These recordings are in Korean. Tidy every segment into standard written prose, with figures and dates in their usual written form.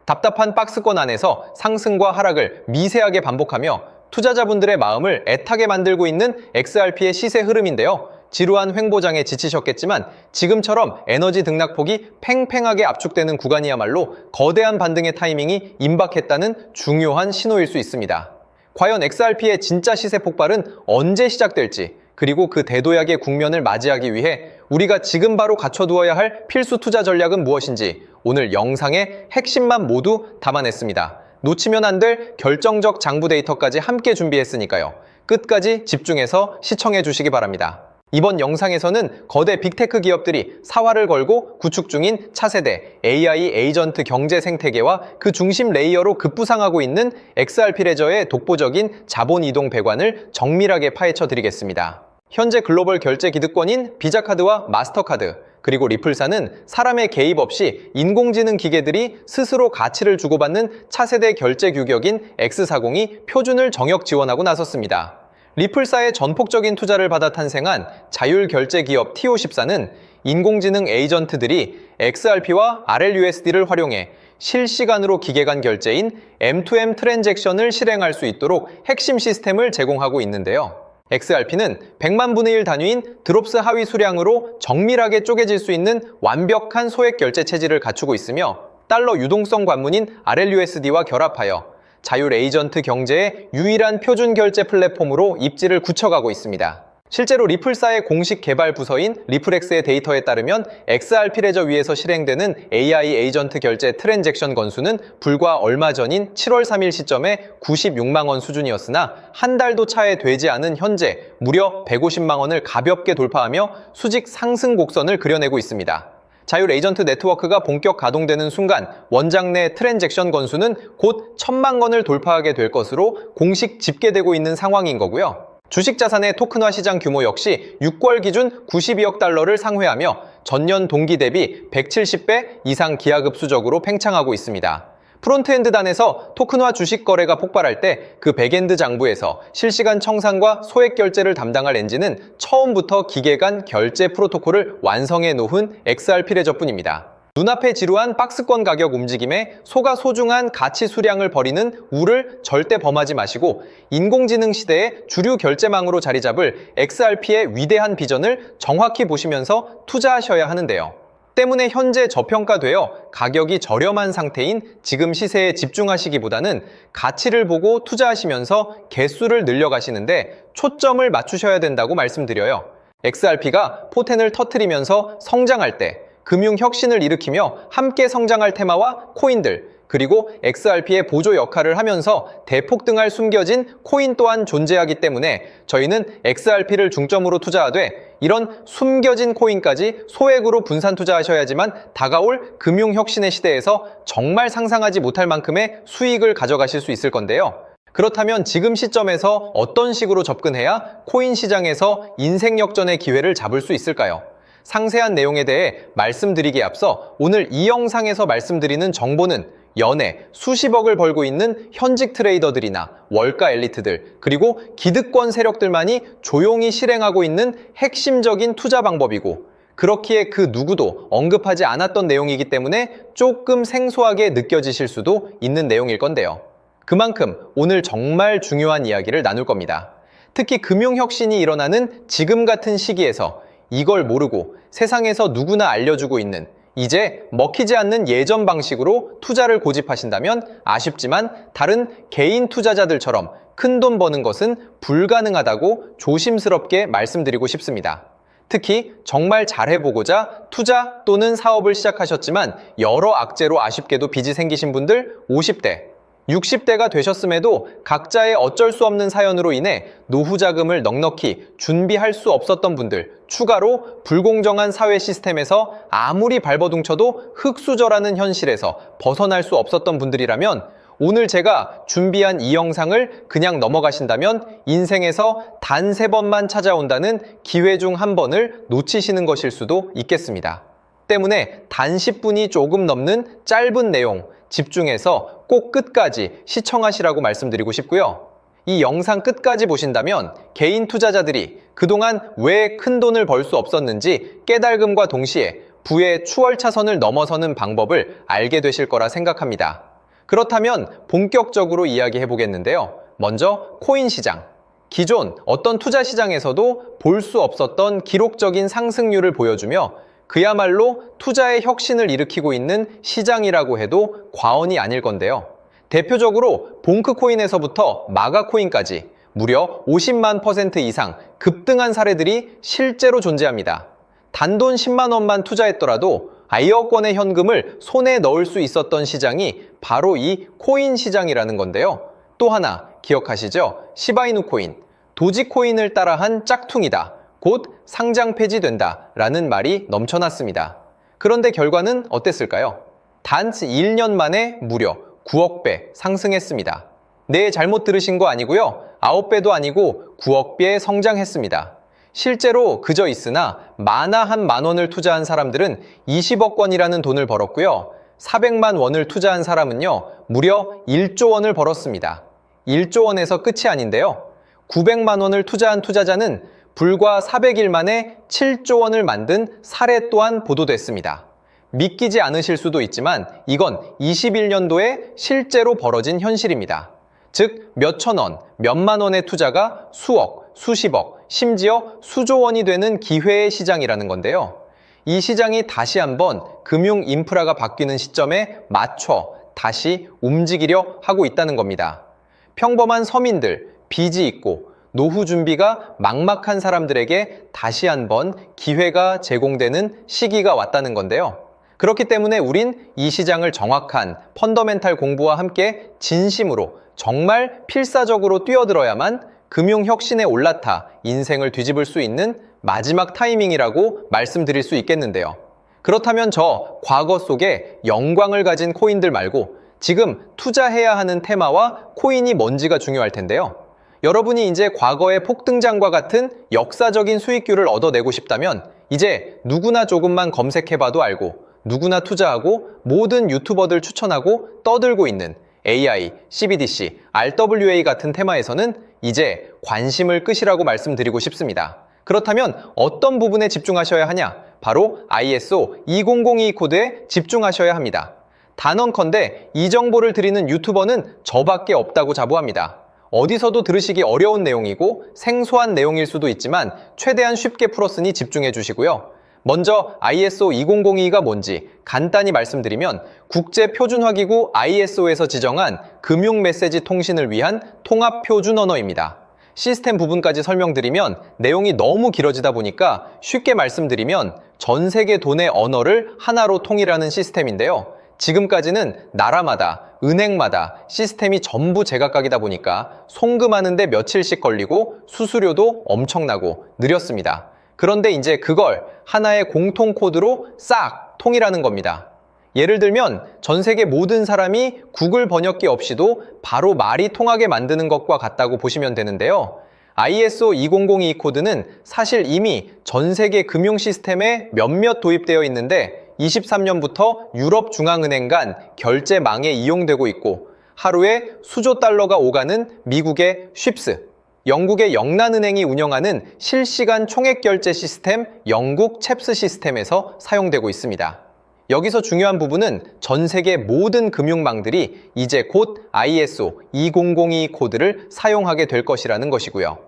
답답한 박스권 안에서 상승과 하락을 미세하게 반복하며 투자자분들의 마음을 애타게 만들고 있는 XRP의 시세 흐름인데요. 지루한 횡보장에 지치셨겠지만 지금처럼 에너지 등락폭이 팽팽하게 압축되는 구간이야말로 거대한 반등의 타이밍이 임박했다는 중요한 신호일 수 있습니다. 과연 XRP의 진짜 시세 폭발은 언제 시작될지, 그리고 그 대도약의 국면을 맞이하기 위해 우리가 지금 바로 갖춰두어야 할 필수 투자 전략은 무엇인지 오늘 영상의 핵심만 모두 담아냈습니다. 놓치면 안 될 결정적 장부 데이터까지 함께 준비했으니까요. 끝까지 집중해서 시청해 주시기 바랍니다. 이번 영상에서는 거대 빅테크 기업들이 사활을 걸고 구축 중인 차세대 AI 에이전트 경제 생태계와 그 중심 레이어로 급부상하고 있는 XRP 레저의 독보적인 자본 이동 배관을 정밀하게 파헤쳐 드리겠습니다. 현재 글로벌 결제 기득권인 비자카드와 마스터카드, 그리고 리플사는 사람의 개입 없이 인공지능 기계들이 스스로 가치를 주고받는 차세대 결제 규격인 X40이 표준을 정역 지원하고 나섰습니다. 리플사의 전폭적인 투자를 받아 탄생한 자율 결제 기업 TO14는 인공지능 에이전트들이 XRP와 RLUSD를 활용해 실시간으로 기계 간 결제인 M2M 트랜잭션을 실행할 수 있도록 핵심 시스템을 제공하고 있는데요. XRP는 100만 분의 1 단위인 드롭스 하위 수량으로 정밀하게 쪼개질 수 있는 완벽한 소액 결제 체질을 갖추고 있으며 달러 유동성 관문인 RLUSD와 결합하여 자율 에이전트 경제의 유일한 표준 결제 플랫폼으로 입지를 굳혀가고 있습니다. 실제로 리플사의 공식 개발 부서인 리플엑스의 데이터에 따르면 XRP 레저 위에서 실행되는 AI 에이전트 결제 트랜잭션 건수는 불과 얼마 전인 7월 3일 시점에 96만 원 수준이었으나 한 달도 차에 되지 않은 현재 무려 150만 원을 가볍게 돌파하며 수직 상승 곡선을 그려내고 있습니다. 자율 에이전트 네트워크가 본격 가동되는 순간 원장 내 트랜잭션 건수는 곧 1000만 건을 돌파하게 될 것으로 공식 집계되고 있는 상황인 거고요. 주식 자산의 토큰화 시장 규모 역시 6월 기준 92억 달러를 상회하며 전년 동기 대비 170배 이상 기하급수적으로 팽창하고 있습니다. 프론트엔드 단에서 토큰화 주식 거래가 폭발할 때 그 백엔드 장부에서 실시간 청산과 소액 결제를 담당할 엔진은 처음부터 기계 간 결제 프로토콜을 완성해 놓은 XRP 레저뿐입니다. 눈앞에 지루한 박스권 가격 움직임에 속아 소중한 가치 수량을 버리는 우를 절대 범하지 마시고 인공지능 시대의 주류 결제망으로 자리 잡을 XRP의 위대한 비전을 정확히 보시면서 투자하셔야 하는데요. 때문에 현재 저평가되어 가격이 저렴한 상태인 지금 시세에 집중하시기보다는 가치를 보고 투자하시면서 개수를 늘려가시는데 초점을 맞추셔야 된다고 말씀드려요. XRP가 포텐을 터뜨리면서 성장할 때 금융 혁신을 일으키며 함께 성장할 테마와 코인들, 그리고 XRP의 보조 역할을 하면서 대폭등할 숨겨진 코인 또한 존재하기 때문에 저희는 XRP를 중점으로 투자하되 이런 숨겨진 코인까지 소액으로 분산 투자하셔야지만 다가올 금융 혁신의 시대에서 정말 상상하지 못할 만큼의 수익을 가져가실 수 있을 건데요. 그렇다면 지금 시점에서 어떤 식으로 접근해야 코인 시장에서 인생 역전의 기회를 잡을 수 있을까요? 상세한 내용에 대해 말씀드리기에 앞서 오늘 이 영상에서 말씀드리는 정보는 연에 수십억을 벌고 있는 현직 트레이더들이나 월가 엘리트들, 그리고 기득권 세력들만이 조용히 실행하고 있는 핵심적인 투자 방법이고 그렇기에 그 누구도 언급하지 않았던 내용이기 때문에 조금 생소하게 느껴지실 수도 있는 내용일 건데요. 그만큼 오늘 정말 중요한 이야기를 나눌 겁니다. 특히 금융혁신이 일어나는 지금 같은 시기에서 이걸 모르고 세상에서 누구나 알려주고 있는 이제 먹히지 않는 예전 방식으로 투자를 고집하신다면 아쉽지만 다른 개인 투자자들처럼 큰 돈 버는 것은 불가능하다고 조심스럽게 말씀드리고 싶습니다. 특히 정말 잘해보고자 투자 또는 사업을 시작하셨지만 여러 악재로 아쉽게도 빚이 생기신 분들 50대, 60대가 되셨음에도 각자의 어쩔 수 없는 사연으로 인해 노후 자금을 넉넉히 준비할 수 없었던 분들, 추가로 불공정한 사회 시스템에서 아무리 발버둥쳐도 흙수저라는 현실에서 벗어날 수 없었던 분들이라면 오늘 제가 준비한 이 영상을 그냥 넘어가신다면 인생에서 단 3번만 찾아온다는 기회 중 한 번을 놓치시는 것일 수도 있겠습니다. 때문에 단 10분이 조금 넘는 짧은 내용, 집중해서 꼭 끝까지 시청하시라고 말씀드리고 싶고요. 이 영상 끝까지 보신다면 개인 투자자들이 그동안 왜 큰 돈을 벌 수 없었는지 깨달음과 동시에 부의 추월차선을 넘어서는 방법을 알게 되실 거라 생각합니다. 그렇다면 본격적으로 이야기해 보겠는데요. 먼저 코인 시장. 기존 어떤 투자 시장에서도 볼 수 없었던 기록적인 상승률을 보여주며 그야말로 투자의 혁신을 일으키고 있는 시장이라고 해도 과언이 아닐 건데요. 대표적으로 봉크코인에서부터 마가코인까지 무려 50만 % 이상 급등한 사례들이 실제로 존재합니다. 단돈 10만 원만 투자했더라도 아이억 원의 현금을 손에 넣을 수 있었던 시장이 바로 이 코인 시장이라는 건데요. 또 하나 기억하시죠? 시바이누 코인, 도지코인을 따라한 짝퉁이다. 곧 상장 폐지된다. 라는 말이 넘쳐났습니다. 그런데 결과는 어땠을까요? 단 1년 만에 무려 9억 배 상승했습니다. 네, 잘못 들으신 거 아니고요. 9배도 아니고 9억 배 성장했습니다. 실제로 그저 있으나 만화 한 만 원을 투자한 사람들은 20억 원이라는 돈을 벌었고요. 400만 원을 투자한 사람은요, 무려 1조 원을 벌었습니다. 1조 원에서 끝이 아닌데요. 900만 원을 투자한 투자자는 불과 400일 만에 7조 원을 만든 사례 또한 보도됐습니다. 믿기지 않으실 수도 있지만 이건 21년도에 실제로 벌어진 현실입니다. 즉, 몇천 원, 몇만 원의 투자가 수억, 수십억, 심지어 수조 원이 되는 기회의 시장이라는 건데요. 이 시장이 다시 한번 금융 인프라가 바뀌는 시점에 맞춰 다시 움직이려 하고 있다는 겁니다. 평범한 서민들, 빚이 있고 노후 준비가 막막한 사람들에게 다시 한번 기회가 제공되는 시기가 왔다는 건데요. 그렇기 때문에 우린 이 시장을 정확한 펀더멘탈 공부와 함께 진심으로 정말 필사적으로 뛰어들어야만 금융혁신에 올라타 인생을 뒤집을 수 있는 마지막 타이밍이라고 말씀드릴 수 있겠는데요. 그렇다면 저 과거 속에 영광을 가진 코인들 말고 지금 투자해야 하는 테마와 코인이 뭔지가 중요할 텐데요. 여러분이 이제 과거의 폭등장과 같은 역사적인 수익률을 얻어내고 싶다면 이제 누구나 조금만 검색해봐도 알고 누구나 투자하고 모든 유튜버들 추천하고 떠들고 있는 AI, CBDC, RWA 같은 테마에서는 이제 관심을 끄시라고 말씀드리고 싶습니다. 그렇다면 어떤 부분에 집중하셔야 하냐? 바로 ISO 2002 코드에 집중하셔야 합니다. 단언컨대 이 정보를 드리는 유튜버는 저밖에 없다고 자부합니다. 어디서도 들으시기 어려운 내용이고 생소한 내용일 수도 있지만 최대한 쉽게 풀었으니 집중해 주시고요. 먼저 ISO 2002가 뭔지 간단히 말씀드리면 국제표준화기구 ISO에서 지정한 금융 메시지 통신을 위한 통합표준 언어입니다. 시스템 부분까지 설명드리면 내용이 너무 길어지다 보니까 쉽게 말씀드리면 전 세계 돈의 언어를 하나로 통일하는 시스템인데요. 지금까지는 나라마다, 은행마다 시스템이 전부 제각각이다 보니까 송금하는데 며칠씩 걸리고 수수료도 엄청나고 느렸습니다. 그런데 이제 그걸 하나의 공통 코드로 싹 통일하는 겁니다. 예를 들면 전 세계 모든 사람이 구글 번역기 없이도 바로 말이 통하게 만드는 것과 같다고 보시면 되는데요. ISO 2002 코드는 사실 이미 전 세계 금융 시스템에 몇몇 도입되어 있는데 23년부터 유럽 중앙은행 간 결제망에 이용되고 있고 하루에 수조 달러가 오가는 미국의 쉽스, 영국의 영란은행이 운영하는 실시간 총액결제 시스템 영국 챕스 시스템에서 사용되고 있습니다. 여기서 중요한 부분은 전 세계 모든 금융망들이 이제 곧 ISO 2002 코드를 사용하게 될 것이라는 것이고요.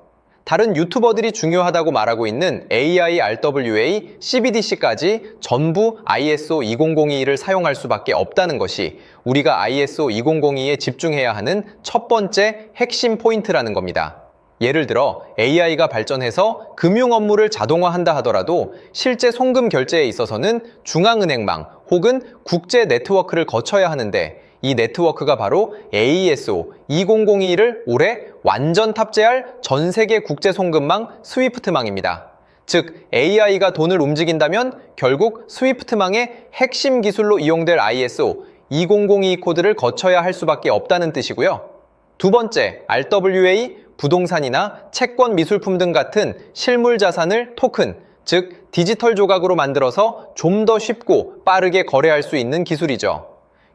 다른 유튜버들이 중요하다고 말하고 있는 AI, RWA, CBDC까지 전부 ISO 2002를 사용할 수밖에 없다는 것이 우리가 ISO 2002에 집중해야 하는 첫 번째 핵심 포인트라는 겁니다. 예를 들어 AI가 발전해서 금융 업무를 자동화한다 하더라도 실제 송금 결제에 있어서는 중앙은행망 혹은 국제 네트워크를 거쳐야 하는데 이 네트워크가 바로 AESO 2002를 올해 완전 탑재할 전 세계 국제 송금망 스위프트망입니다. 즉 AI가 돈을 움직인다면 결국 스위프트망의 핵심 기술로 이용될 ISO 2002 코드를 거쳐야 할 수밖에 없다는 뜻이고요. 두 번째, RWA, 부동산이나 채권 미술품 등 같은 실물 자산을 토큰, 즉 디지털 조각으로 만들어서 좀 더 쉽고 빠르게 거래할 수 있는 기술이죠.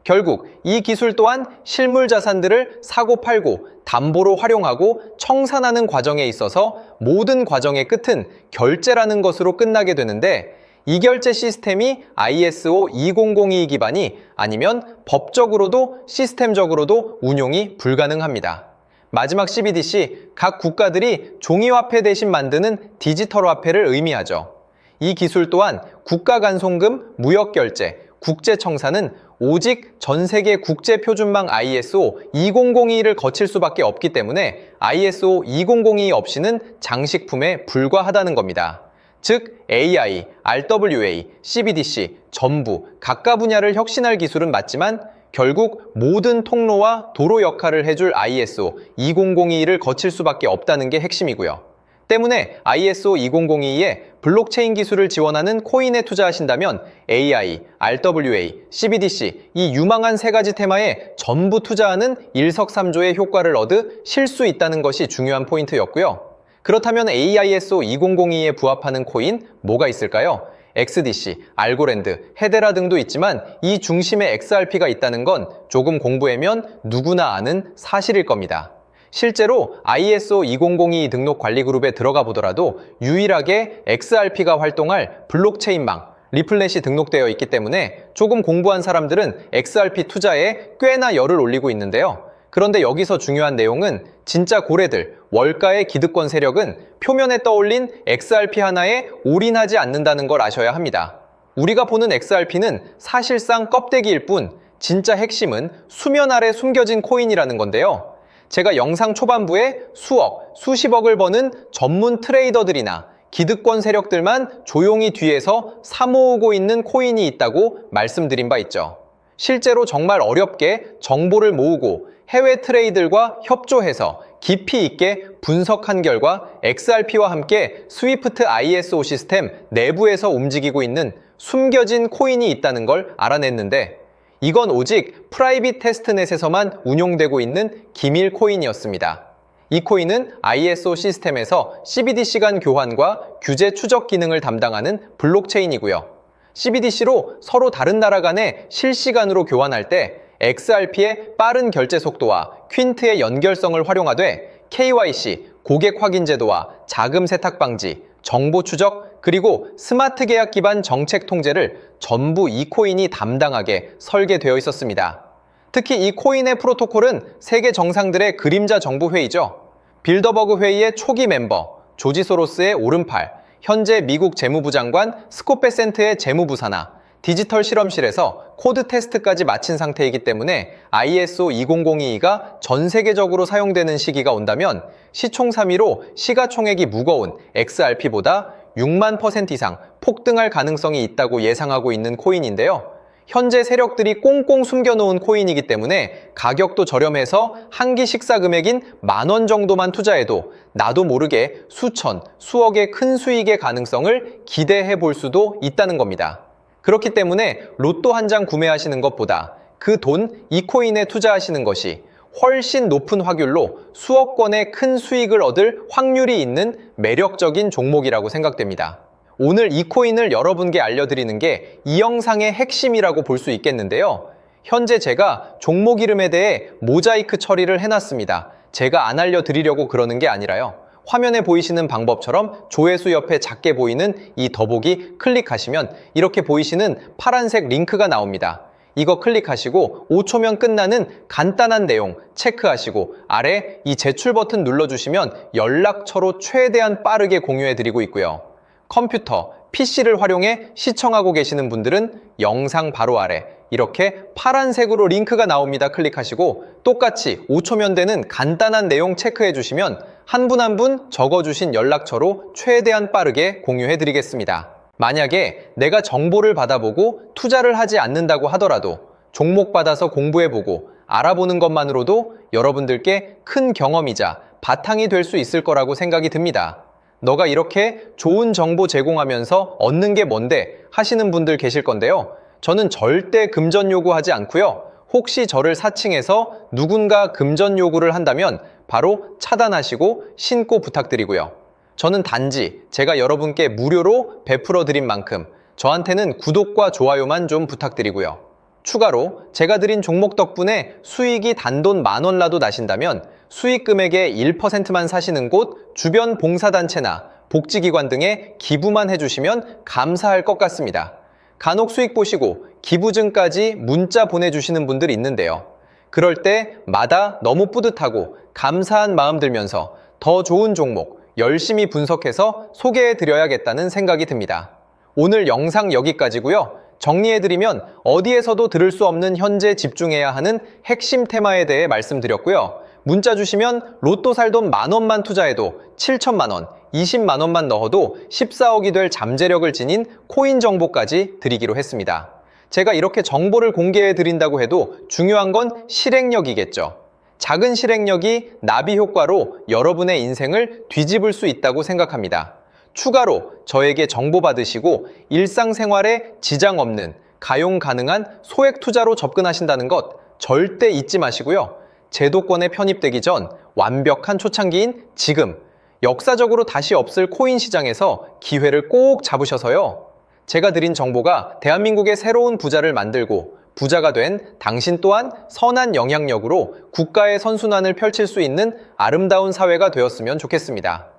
결국 이 기술 또한 실물 자산들을 사고 팔고 담보로 활용하고 청산하는 과정에 있어서 모든 과정의 끝은 결제라는 것으로 끝나게 되는데 이결제 시스템이 ISO 2002 기반이 아니면 법적으로도 시스템적으로도 운용이 불가능합니다. 마지막 CBDC, 각 국가들이 종이화폐 대신 만드는 디지털 화폐를 의미하죠. 이 기술 또한 국가간송금, 무역결제, 국제청산은 오직 전 세계 국제표준망 ISO 2002를 거칠 수밖에 없기 때문에 ISO 2002 없이는 장식품에 불과하다는 겁니다. 즉 AI, RWA, CBDC 전부 각각 분야를 혁신할 기술은 맞지만 결국 모든 통로와 도로 역할을 해줄 ISO 2002를 거칠 수밖에 없다는 게 핵심이고요. 때문에 ISO 2002에 블록체인 기술을 지원하는 코인에 투자하신다면 AI, RWA, CBDC 이 유망한 세 가지 테마에 전부 투자하는 일석삼조의 효과를 얻으실 수 있다는 것이 중요한 포인트였고요. 그렇다면 AISO 2002에 부합하는 코인 뭐가 있을까요? XDC, 알고랜드, 헤데라 등도 있지만 이 중심에 XRP가 있다는 건 조금 공부하면 누구나 아는 사실일 겁니다. 실제로 ISO 2002 등록 관리 그룹에 들어가 보더라도 유일하게 XRP가 활동할 블록체인망, 리플넷이 등록되어 있기 때문에 조금 공부한 사람들은 XRP 투자에 꽤나 열을 올리고 있는데요. 그런데 여기서 중요한 내용은 진짜 고래들, 월가의 기득권 세력은 표면에 떠올린 XRP 하나에 올인하지 않는다는 걸 아셔야 합니다. 우리가 보는 XRP는 사실상 껍데기일 뿐 진짜 핵심은 수면 아래 숨겨진 코인이라는 건데요. 제가 영상 초반부에 수억, 수십억을 버는 전문 트레이더들이나 기득권 세력들만 조용히 뒤에서 사모으고 있는 코인이 있다고 말씀드린 바 있죠. 실제로 정말 어렵게 정보를 모으고 해외 트레이들과 협조해서 깊이 있게 분석한 결과 XRP와 함께 스위프트 ISO 시스템 내부에서 움직이고 있는 숨겨진 코인이 있다는 걸 알아냈는데 이건 오직 프라이빗 테스트넷에서만 운용되고 있는 기밀 코인이었습니다. 이 코인은 ISO 시스템에서 CBDC 간 교환과 규제 추적 기능을 담당하는 블록체인이고요. CBDC로 서로 다른 나라 간에 실시간으로 교환할 때 XRP의 빠른 결제 속도와 퀸트의 연결성을 활용하되 KYC, 고객 확인 제도와 자금 세탁 방지, 정보 추적, 그리고 스마트 계약 기반 정책 통제를 전부 이 코인이 담당하게 설계되어 있었습니다. 특히 이 코인의 프로토콜은 세계 정상들의 그림자 정부 회의죠. 빌더버그 회의의 초기 멤버, 조지 소로스의 오른팔, 현재 미국 재무부 장관 스콧 베센트의 재무부 산하, 디지털 실험실에서 코드 테스트까지 마친 상태이기 때문에 ISO 2002가 전 세계적으로 사용되는 시기가 온다면 시총삼위로 시가총액이 무거운 XRP보다 6만% 이상 폭등할 가능성이 있다고 예상하고 있는 코인인데요. 현재 세력들이 꽁꽁 숨겨놓은 코인이기 때문에 가격도 저렴해서 한 끼 식사 금액인 10,000원 정도만 투자해도 나도 모르게 수천, 수억의 큰 수익의 가능성을 기대해 볼 수도 있다는 겁니다. 그렇기 때문에 로또 한 장 구매하시는 것보다 그 돈 이 코인에 투자하시는 것이 훨씬 높은 확률로 수억 건의 큰 수익을 얻을 확률이 있는 매력적인 종목이라고 생각됩니다. 오늘 이 코인을 여러분께 알려드리는 게 이 영상의 핵심이라고 볼 수 있겠는데요. 현재 제가 종목 이름에 대해 모자이크 처리를 해놨습니다. 제가 안 알려드리려고 그러는 게 아니라요. 화면에 보이시는 방법처럼 조회수 옆에 작게 보이는 이 더보기 클릭하시면 이렇게 보이시는 파란색 링크가 나옵니다. 이거 클릭하시고 5초면 끝나는 간단한 내용 체크하시고 아래 이 제출 버튼 눌러주시면 연락처로 최대한 빠르게 공유해드리고 있고요. 컴퓨터, PC를 활용해 시청하고 계시는 분들은 영상 바로 아래 이렇게 파란색으로 링크가 나옵니다. 클릭하시고 똑같이 5초면 되는 간단한 내용 체크해 주시면 한 분 한 분 적어주신 연락처로 최대한 빠르게 공유해 드리겠습니다. 만약에 내가 정보를 받아보고 투자를 하지 않는다고 하더라도 종목 받아서 공부해보고 알아보는 것만으로도 여러분들께 큰 경험이자 바탕이 될 수 있을 거라고 생각이 듭니다. 너가 이렇게 좋은 정보 제공하면서 얻는 게 뭔데 하시는 분들 계실 건데요. 저는 절대 금전 요구하지 않고요. 혹시 저를 사칭해서 누군가 금전 요구를 한다면 바로 차단하시고 신고 부탁드리고요. 저는 단지 제가 여러분께 무료로 베풀어 드린 만큼 저한테는 구독과 좋아요만 좀 부탁드리고요. 추가로 제가 드린 종목 덕분에 수익이 단돈 10,000원라도 나신다면 수익 금액의 1%만 사시는 곳 주변 봉사단체나 복지기관 등에 기부만 해주시면 감사할 것 같습니다. 간혹 수익 보시고 기부증까지 문자 보내주시는 분들이 있는데요. 그럴 때마다 너무 뿌듯하고 감사한 마음 들면서 더 좋은 종목 열심히 분석해서 소개해드려야겠다는 생각이 듭니다. 오늘 영상 여기까지고요. 정리해드리면 어디에서도 들을 수 없는 현재 집중해야 하는 핵심 테마에 대해 말씀드렸고요. 문자 주시면 로또 살 돈 10,000원만 투자해도 7천만 원, 20만 원만 넣어도 14억이 될 잠재력을 지닌 코인 정보까지 드리기로 했습니다. 제가 이렇게 정보를 공개해 드린다고 해도 중요한 건 실행력이겠죠. 작은 실행력이 나비 효과로 여러분의 인생을 뒤집을 수 있다고 생각합니다. 추가로 저에게 정보 받으시고 일상생활에 지장 없는 가용 가능한 소액 투자로 접근하신다는 것 절대 잊지 마시고요. 제도권에 편입되기 전 완벽한 초창기인 지금 역사적으로 다시 없을 코인 시장에서 기회를 꼭 잡으셔서요. 제가 드린 정보가 대한민국의 새로운 부자를 만들고 부자가 된 당신 또한 선한 영향력으로 국가의 선순환을 펼칠 수 있는 아름다운 사회가 되었으면 좋겠습니다.